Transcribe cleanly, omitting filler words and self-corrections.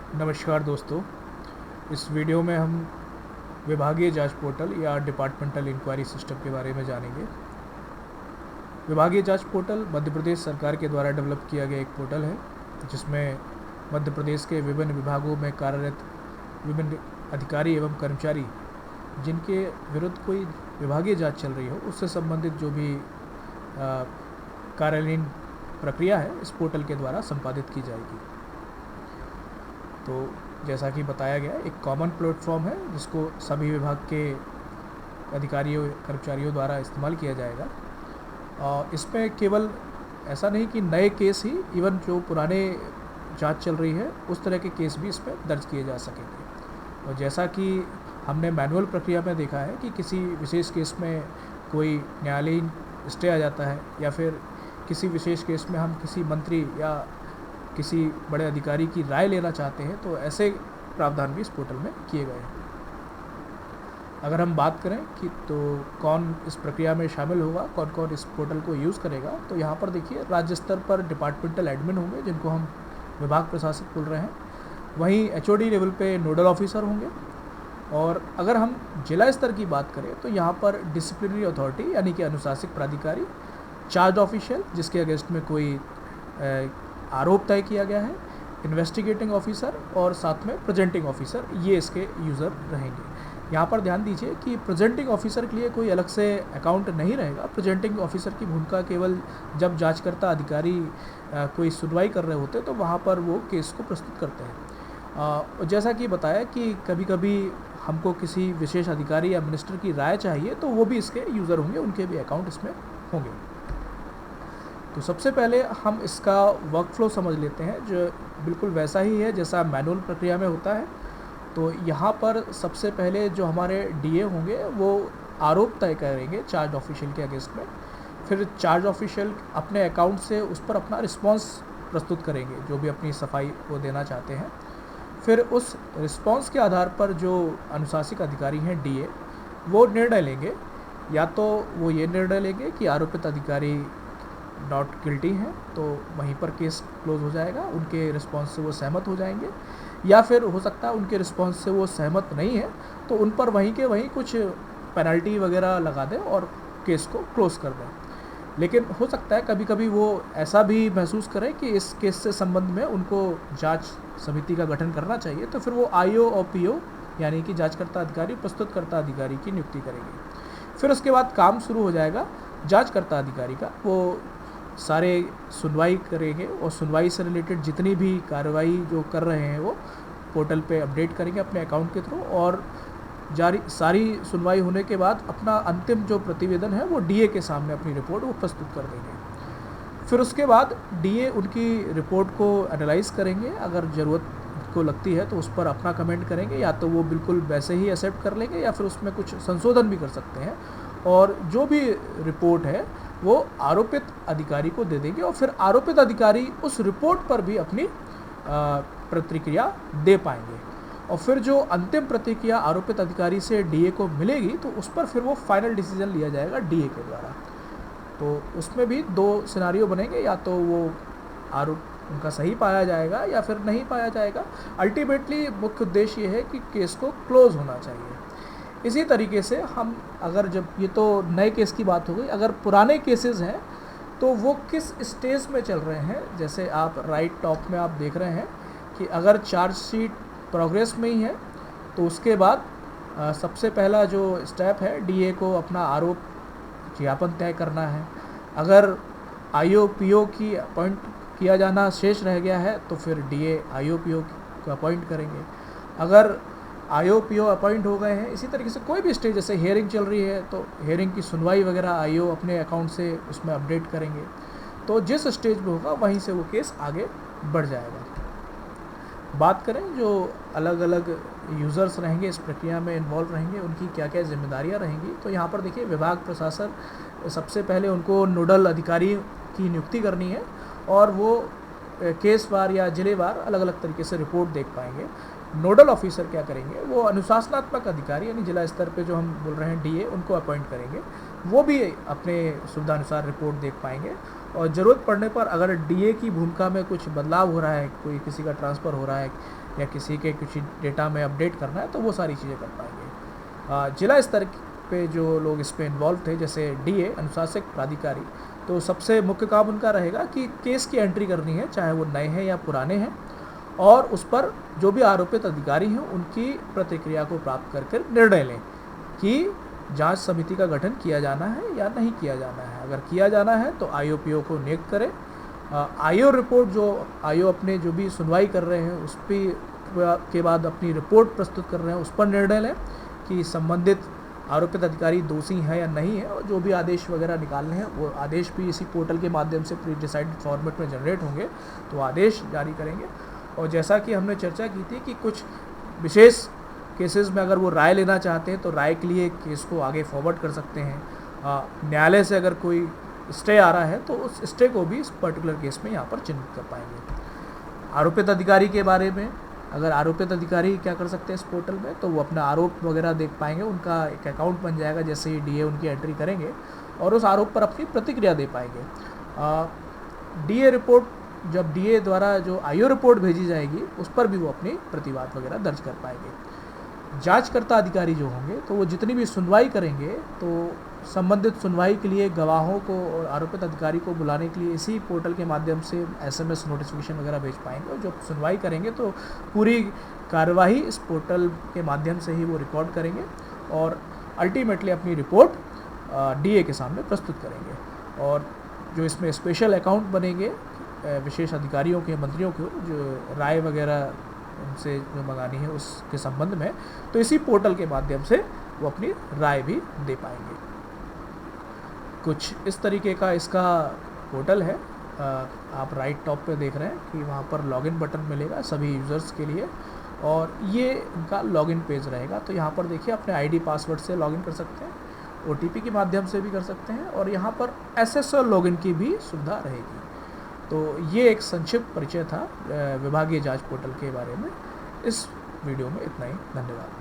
नमस्कार दोस्तों। इस वीडियो में हम विभागीय जांच पोर्टल या डिपार्टमेंटल इंक्वायरी सिस्टम के बारे में जानेंगे। विभागीय जांच पोर्टल मध्य प्रदेश सरकार के द्वारा डेवलप किया गया एक पोर्टल है, जिसमें मध्य प्रदेश के विभिन्न विभागों में कार्यरत विभिन्न अधिकारी एवं कर्मचारी जिनके विरुद्ध कोई विभागीय जांच चल रही हो, उससे संबंधित जो भी कार्यालयीन प्रक्रिया है, इस पोर्टल के द्वारा संपादित की जाएगी। तो जैसा कि बताया गया, एक कॉमन प्लेटफॉर्म है जिसको सभी विभाग के अधिकारियों कर्मचारियों द्वारा इस्तेमाल किया जाएगा। और इसमें केवल ऐसा नहीं कि नए केस ही, इवन जो पुराने जांच चल रही है उस तरह के केस भी इस पर दर्ज किए जा सकेंगे। और जैसा कि हमने मैनुअल प्रक्रिया में देखा है कि किसी विशेष केस में कोई न्यायालयीन स्टे आ जाता है, या फिर किसी विशेष केस में हम किसी मंत्री या किसी बड़े अधिकारी की राय लेना चाहते हैं, तो ऐसे प्रावधान भी इस पोर्टल में किए गए हैं। अगर हम बात करें कि तो कौन इस प्रक्रिया में शामिल होगा, कौन कौन इस पोर्टल को यूज़ करेगा, तो यहाँ पर देखिए राज्य स्तर पर डिपार्टमेंटल एडमिन होंगे, जिनको हम विभाग प्रशासक बोल रहे हैं। वहीं HOD लेवल पे नोडल ऑफिसर होंगे। और अगर हम जिला स्तर की बात करें तो यहाँ पर डिसिप्लिनरी अथॉरिटी यानी कि अनुशासिक प्राधिकारी, चार्ज ऑफिशियल जिसके अगेंस्ट में कोई आरोप तय किया गया है, इन्वेस्टिगेटिंग ऑफिसर और साथ में प्रेजेंटिंग ऑफिसर, ये इसके यूज़र रहेंगे। यहाँ पर ध्यान दीजिए कि प्रेजेंटिंग ऑफिसर के लिए कोई अलग से अकाउंट नहीं रहेगा। प्रेजेंटिंग ऑफिसर की भूमिका केवल जब जांचकर्ता अधिकारी कोई सुनवाई कर रहे होते तो वहाँ पर वो केस को प्रस्तुत करते हैं। जैसा कि बताया कि कभी कभी हमको किसी विशेष अधिकारी या मिनिस्टर की राय चाहिए, तो वो भी इसके यूज़र होंगे, उनके भी अकाउंट इसमें होंगे। तो सबसे पहले हम इसका वर्कफ्लो समझ लेते हैं, जो बिल्कुल वैसा ही है जैसा मैनुअल प्रक्रिया में होता है। तो यहाँ पर सबसे पहले जो हमारे DA होंगे वो आरोप तय करेंगे चार्ज ऑफिशियल के अगेंस्ट में। फिर चार्ज ऑफिशियल अपने अकाउंट से उस पर अपना रिस्पांस प्रस्तुत करेंगे, जो भी अपनी सफाई वो देना चाहते हैं। फिर उस रिस्पांस के आधार पर जो अनुशासिक अधिकारी हैं DA, वो निर्णय लेंगे। या तो वो ये निर्णय लेंगे कि आरोपित अधिकारी नॉट गिल्टी हैं, तो वहीं पर केस क्लोज हो जाएगा, उनके रिस्पांस से वो सहमत हो जाएंगे। या फिर हो सकता है उनके रिस्पांस से वो सहमत नहीं है, तो उन पर वहीं के वहीं कुछ पेनल्टी वगैरह लगा दें और केस को क्लोज कर दें। लेकिन हो सकता है कभी कभी वो ऐसा भी महसूस करें कि इस केस से संबंध में उनको जांच समिति का गठन करना चाहिए, तो फिर वो IO और PO यानी कि जांचकर्ता अधिकारी प्रस्तुतकर्ता अधिकारी की नियुक्ति करेंगे। फिर उसके बाद काम शुरू हो जाएगा जांचकर्ता अधिकारी का। वो सारे सुनवाई करेंगे और सुनवाई से रिलेटेड जितनी भी कार्रवाई जो कर रहे हैं वो पोर्टल पे अपडेट करेंगे अपने अकाउंट के थ्रू। और सारी सुनवाई होने के बाद अपना अंतिम जो प्रतिवेदन है वो DA के सामने अपनी रिपोर्ट वो प्रस्तुत कर देंगे। फिर उसके बाद DA उनकी रिपोर्ट को एनालाइज़ करेंगे, अगर ज़रूरत को लगती है तो उस पर अपना कमेंट करेंगे, या तो वो बिल्कुल वैसे ही एक्सेप्ट कर लेंगे या फिर उसमें कुछ संशोधन भी कर सकते हैं। और जो भी रिपोर्ट है वो आरोपित अधिकारी को दे देंगे, और फिर आरोपित अधिकारी उस रिपोर्ट पर भी अपनी प्रतिक्रिया दे पाएंगे। और फिर जो अंतिम प्रतिक्रिया आरोपित अधिकारी से DA को मिलेगी, तो उस पर फिर वो फाइनल डिसीजन लिया जाएगा DA के द्वारा। तो उसमें भी 2 सिनारियो बनेंगे, या तो वो आरोप उनका सही पाया जाएगा या फिर नहीं पाया जाएगा। अल्टीमेटली मुख्य उद्देश्य ये है कि केस को क्लोज होना चाहिए। इसी तरीके से हम अगर, जब ये तो नए केस की बात हो गई, अगर पुराने केसेस हैं तो वो किस स्टेज में चल रहे हैं, जैसे आप राइट टॉप में आप देख रहे हैं कि अगर चार्जशीट प्रोग्रेस में ही है तो उसके बाद सबसे पहला जो स्टेप है DA को अपना आरोप ज्ञापन तय करना है। अगर IO PO की अपॉइंट किया जाना शेष रह गया है तो फिर DA IO PO को अपॉइंट करेंगे। अगर IO PO अपॉइंट हो गए हैं, इसी तरीके से कोई भी स्टेज, जैसे हेयरिंग चल रही है तो हेयरिंग की सुनवाई वगैरह IO अपने अकाउंट से उसमें अपडेट करेंगे। तो जिस स्टेज में होगा वहीं से वो केस आगे बढ़ जाएगा। बात करें जो अलग अलग यूज़र्स रहेंगे इस प्रक्रिया में इन्वॉल्व रहेंगे, उनकी क्या क्या जिम्मेदारियां रहेंगी, तो यहाँ पर देखिए विभाग प्रशासक सबसे पहले उनको नोडल अधिकारी की नियुक्ति करनी है, और वो केसवार या जिलेवार अलग अलग तरीके से रिपोर्ट देख पाएंगे। नोडल ऑफिसर क्या करेंगे, वो अनुशासनात्मक अधिकारी यानी जिला स्तर पे जो हम बोल रहे हैं DA, उनको अपॉइंट करेंगे। वो भी अपने सुविधानुसार रिपोर्ट देख पाएंगे। और ज़रूरत पड़ने पर अगर DA की भूमिका में कुछ बदलाव हो रहा है, कोई किसी का ट्रांसफ़र हो रहा है या किसी के कुछ डेटा में अपडेट करना है तो वो सारी चीज़ें कर पाएंगे। जिला स्तर पे जो लोग इस पे इन्वॉल्व थे, जैसे डीए अनुशासक प्राधिकारी, तो सबसे मुख्य काम उनका रहेगा कि केस की एंट्री करनी है, चाहे वो नए हैं या पुराने हैं, और उस पर जो भी आरोपित अधिकारी हैं उनकी प्रतिक्रिया को प्राप्त करके निर्णय लें कि जांच समिति का गठन किया जाना है या नहीं किया जाना है। अगर किया जाना है तो आईओपीओ को नियुक्त करें। आईओ रिपोर्ट, जो आईओ अपने जो भी सुनवाई कर रहे हैं उस पर के बाद अपनी रिपोर्ट प्रस्तुत कर रहे हैं, उस पर निर्णय लें कि संबंधित आरोपित अधिकारी दोषी हैं या नहीं है, और जो भी आदेश वगैरह निकालने हैं वो आदेश भी इसी पोर्टल के माध्यम से प्री डिसाइडेड फॉर्मेट में जनरेट होंगे, तो आदेश जारी करेंगे। और जैसा कि हमने चर्चा की थी कि कुछ विशेष केसेस में अगर वो राय लेना चाहते हैं तो राय के लिए केस को आगे फॉरवर्ड कर सकते हैं। न्यायालय से अगर कोई स्टे आ रहा है तो उस स्टे को भी इस पर्टिकुलर केस में यहाँ पर चिन्हित कर पाएंगे। आरोपित अधिकारी के बारे में, अगर आरोपित अधिकारी क्या कर सकते हैं इस पोर्टल में, तो वो अपना आरोप वगैरह देख पाएंगे, उनका एक अकाउंट बन जाएगा जैसे ही डीए उनकी एंट्री करेंगे, और उस आरोप पर अपनी प्रतिक्रिया दे पाएंगे। डीए रिपोर्ट, जब डीए द्वारा जो आईओ रिपोर्ट भेजी जाएगी उस पर भी वो अपनी प्रतिवाद वगैरह दर्ज कर पाएंगे। जांचकर्ता अधिकारी जो होंगे तो वो जितनी भी सुनवाई करेंगे तो संबंधित सुनवाई के लिए गवाहों को और आरोपित अधिकारी को बुलाने के लिए इसी पोर्टल के माध्यम से एसएमएस नोटिफिकेशन वगैरह भेज पाएंगे, और जब सुनवाई करेंगे तो पूरी कार्यवाही इस पोर्टल के माध्यम से ही वो रिकॉर्ड करेंगे और अल्टीमेटली अपनी रिपोर्ट डीए के सामने प्रस्तुत करेंगे। और जो इसमें स्पेशल अकाउंट बनेंगे विशेष अधिकारियों के, मंत्रियों को, जो राय वगैरह उनसे जो मंगानी है उसके संबंध में, तो इसी पोर्टल के माध्यम से वो अपनी राय भी दे पाएंगे। कुछ इस तरीके का इसका पोर्टल है। आप राइट टॉप पे देख रहे हैं कि वहाँ पर लॉगिन बटन मिलेगा सभी यूज़र्स के लिए, और ये इनका लॉगिन पेज रहेगा। तो यहाँ पर देखिए अपने आईडी पासवर्ड से लॉगिन कर सकते हैं, ओटीपी के माध्यम से भी कर सकते हैं, और यहाँ पर एसएसएल लॉगिन की भी सुविधा रहेगी। तो ये एक संक्षिप्त परिचय था विभागीय जांच पोर्टल के बारे में। इस वीडियो में इतना ही। धन्यवाद।